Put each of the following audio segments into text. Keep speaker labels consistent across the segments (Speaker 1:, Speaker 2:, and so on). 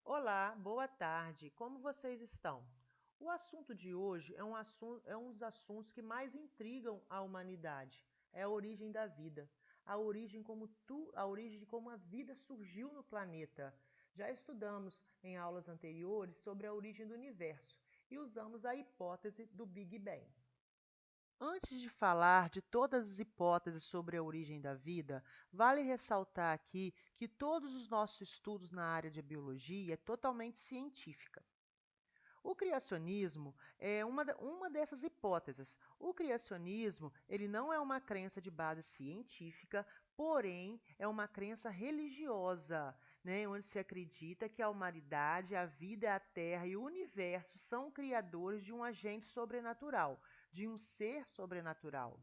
Speaker 1: Olá, boa tarde. Como vocês estão? O assunto de hoje é um dos assuntos que mais intrigam a humanidade. É a origem da vida, a origem de como a vida surgiu no planeta. Já estudamos em aulas anteriores sobre a origem do universo e usamos a hipótese do Big Bang. Antes de falar de todas as hipóteses sobre a origem da vida, vale ressaltar aqui que todos os nossos estudos na área de biologia é totalmente científica. O criacionismo é uma dessas hipóteses. O criacionismo ele não é uma crença de base científica, porém é uma crença religiosa, né, onde se acredita que a humanidade, a vida, a Terra e o universo são criadores de um agente sobrenatural, de um ser sobrenatural.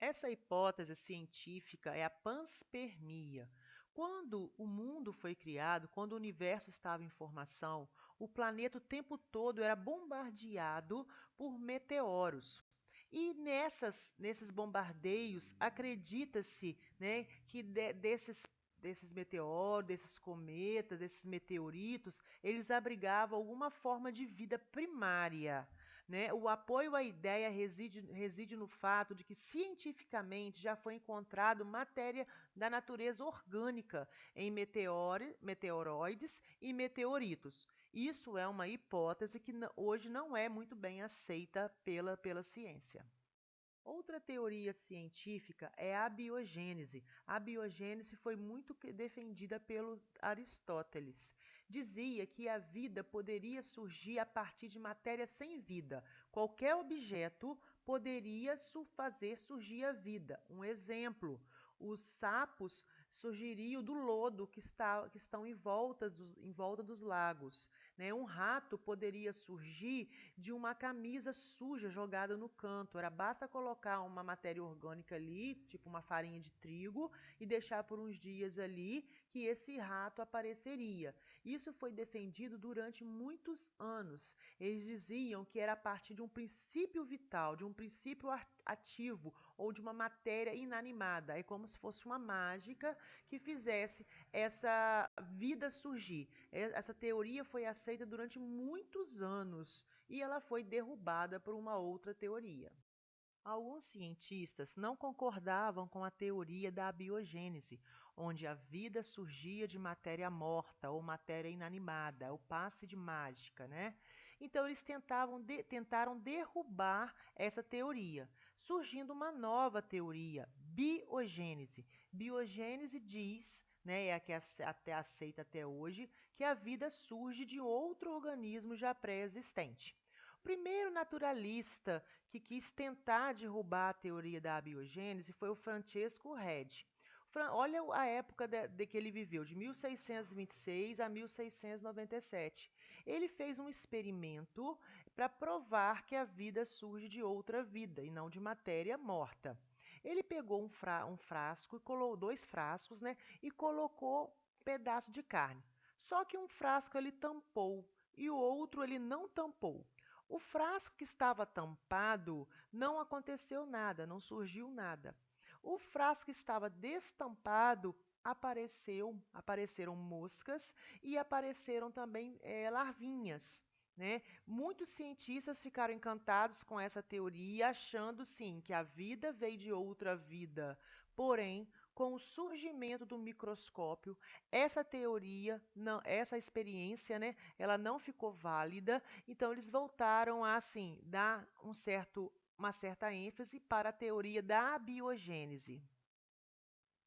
Speaker 1: Essa hipótese científica é a panspermia. Quando o mundo foi criado, quando o universo estava em formação, o planeta o tempo todo era bombardeado por meteoros. E nesses bombardeios, acredita-se, né, que desses meteoros, desses cometas, desses meteoritos, eles abrigavam alguma forma de vida primária. Né? O apoio à ideia reside no fato de que cientificamente já foi encontrado matéria da natureza orgânica em meteoroides e meteoritos. Isso é uma hipótese que hoje não é muito bem aceita pela ciência. Outra teoria científica é a biogênese. A biogênese foi muito defendida pelo Aristóteles. Dizia que a vida poderia surgir a partir de matéria sem vida. Qualquer objeto poderia fazer surgir a vida. Um exemplo, os sapos surgiriam do lodo que estão em volta dos lagos. Né? Um rato poderia surgir de uma camisa suja jogada no canto. Era basta colocar uma matéria orgânica ali, tipo uma farinha de trigo, e deixar por uns dias ali que esse rato apareceria. Isso foi defendido durante muitos anos. Eles diziam que era a partir de um princípio vital, de um princípio ativo ou de uma matéria inanimada. É como se fosse uma mágica que fizesse essa vida surgir. Essa teoria foi aceita durante muitos anos e ela foi derrubada por uma outra teoria. Alguns cientistas não concordavam com a teoria da abiogênese, onde a vida surgia de matéria morta ou matéria inanimada, o passe de mágica, né? Então eles tentaram derrubar essa teoria, surgindo uma nova teoria, biogênese. Biogênese diz, né, é a que até aceita até hoje, que a vida surge de outro organismo já pré-existente. O primeiro naturalista que quis tentar derrubar a teoria da abiogênese foi o Francesco Redi. Olha a época de que ele viveu, de 1626 a 1697. Ele fez um experimento para provar que a vida surge de outra vida e não de matéria morta. Ele pegou um frasco, dois frascos, né, e colocou um pedaço de carne. Só que um frasco ele tampou e o outro ele não tampou. O frasco que estava tampado não aconteceu nada, não surgiu nada. O frasco que estava destampado apareceram moscas e apareceram também larvinhas. Né? Muitos cientistas ficaram encantados com essa teoria, achando sim que a vida veio de outra vida. Porém, com o surgimento do microscópio, essa teoria, não, essa experiência, né, ela não ficou válida. Então eles voltaram a assim dar uma certa ênfase para a teoria da abiogênese.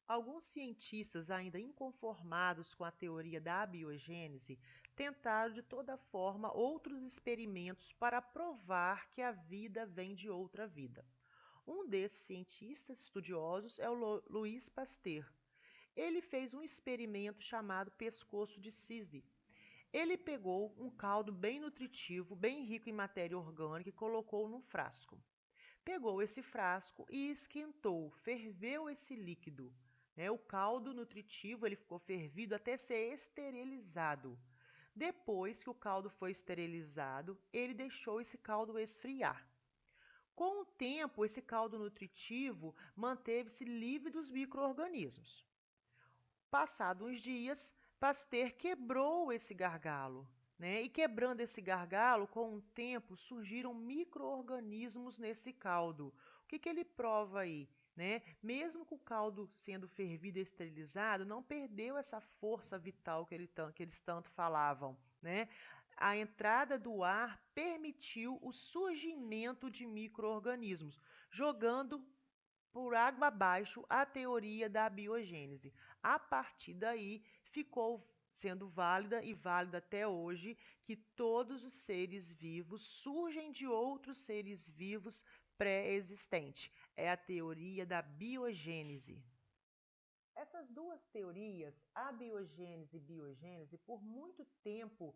Speaker 1: Alguns cientistas ainda inconformados com a teoria da abiogênese tentaram de toda forma outros experimentos para provar que a vida vem de outra vida. Um desses cientistas estudiosos é o Louis Pasteur. Ele fez um experimento chamado pescoço de cisne. Ele pegou um caldo bem nutritivo, bem rico em matéria orgânica e colocou num frasco. Pegou esse frasco e esquentou, ferveu esse líquido. Né? O caldo nutritivo ele ficou fervido até ser esterilizado. Depois que o caldo foi esterilizado, ele deixou esse caldo esfriar. Com o tempo, esse caldo nutritivo manteve-se livre dos micro-organismos. Passados uns dias, Pasteur quebrou esse gargalo, né? E quebrando esse gargalo, com o tempo surgiram micro-organismos nesse caldo. O que ele prova aí? Né? Mesmo com o caldo sendo fervido e esterilizado, não perdeu essa força vital que eles tanto falavam. Né? A entrada do ar permitiu o surgimento de micro-organismos, jogando por água abaixo a teoria da biogênese. A partir daí, ficou sendo válida e válida até hoje que todos os seres vivos surgem de outros seres vivos pré-existentes. É a teoria da biogênese. Essas duas teorias, a biogênese e biogênese, por muito tempo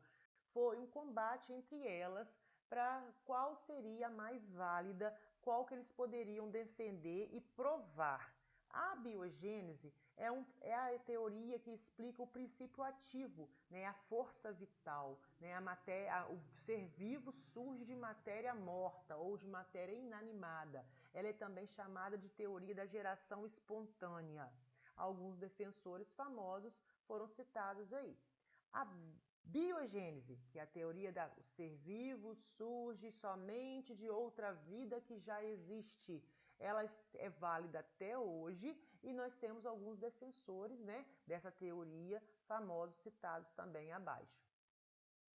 Speaker 1: foi um combate entre elas para qual seria a mais válida, qual que eles poderiam defender e provar. A biogênese é a teoria que explica o princípio ativo, né, a força vital, né, o ser vivo surge de matéria morta ou de matéria inanimada. Ela é também chamada de teoria da geração espontânea. Alguns defensores famosos foram citados aí. A biogênese, que é a teoria do ser vivo surge somente de outra vida que já existe. Ela é válida até hoje e nós temos alguns defensores, né, dessa teoria, famosos citados também abaixo.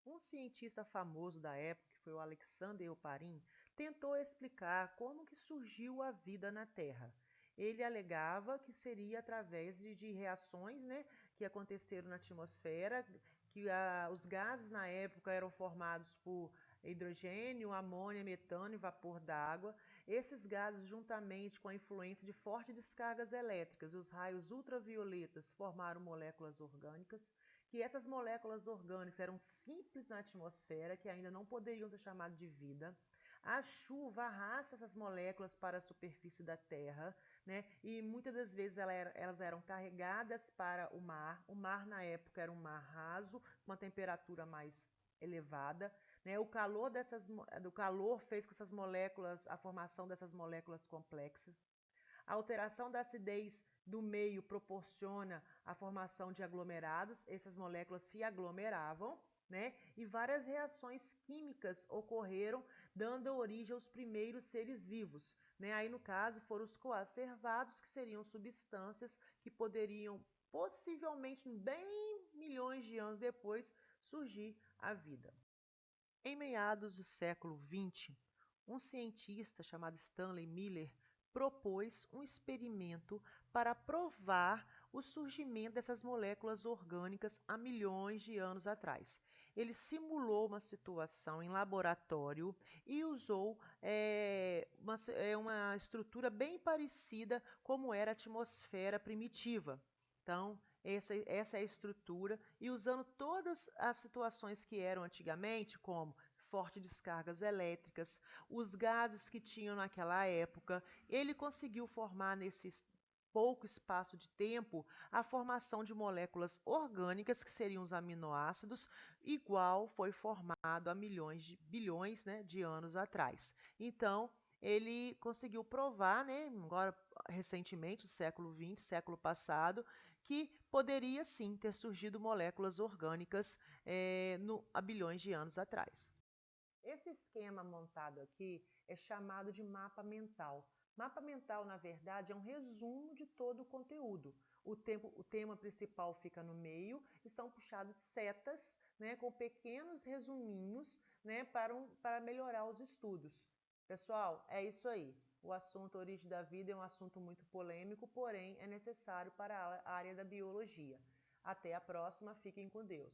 Speaker 1: Um cientista famoso da época, que foi o Alexander Oparin, tentou explicar como que surgiu a vida na Terra. Ele alegava que seria através de reações, né, que aconteceram na atmosfera, que os gases na época eram formados por hidrogênio, amônia, metano e vapor d'água. Esses gases, juntamente com a influência de fortes descargas elétricas e os raios ultravioletas, formaram moléculas orgânicas, que essas moléculas orgânicas eram simples na atmosfera, que ainda não poderiam ser chamadas de vida. A chuva arrasta essas moléculas para a superfície da Terra, né? E muitas das vezes elas eram carregadas para o mar. O mar, na época, era um mar raso, com uma temperatura mais elevada. Né? Do calor fez com essas moléculas, a formação dessas moléculas complexas. A alteração da acidez do meio proporciona a formação de aglomerados, essas moléculas se aglomeravam, né? E várias reações químicas ocorreram, dando origem aos primeiros seres vivos. Né? Aí, no caso, foram os coacervados, que seriam substâncias que poderiam, possivelmente, bem milhões de anos depois, surgir a vida. Em meados do século XX, um cientista chamado Stanley Miller propôs um experimento para provar o surgimento dessas moléculas orgânicas há milhões de anos atrás. Ele simulou uma situação em laboratório e usou uma estrutura bem parecida como era a atmosfera primitiva. Então, essa é a estrutura, e usando todas as situações que eram antigamente, como fortes descargas elétricas, os gases que tinham naquela época, ele conseguiu formar nesse pouco espaço de tempo a formação de moléculas orgânicas, que seriam os aminoácidos, igual foi formado há bilhões, né, de anos atrás. Então, ele conseguiu provar, né, agora recentemente, no século XX, século passado, que poderia sim ter surgido moléculas orgânicas há bilhões de anos atrás. Esse esquema montado aqui é chamado de mapa mental. Mapa mental, na verdade, é um resumo de todo o conteúdo. O tema principal fica no meio e são puxadas setas, né, com pequenos resuminhos, né, para melhorar os estudos. Pessoal, é isso aí. O assunto origem da vida é um assunto muito polêmico, porém é necessário para a área da biologia. Até a próxima, fiquem com Deus.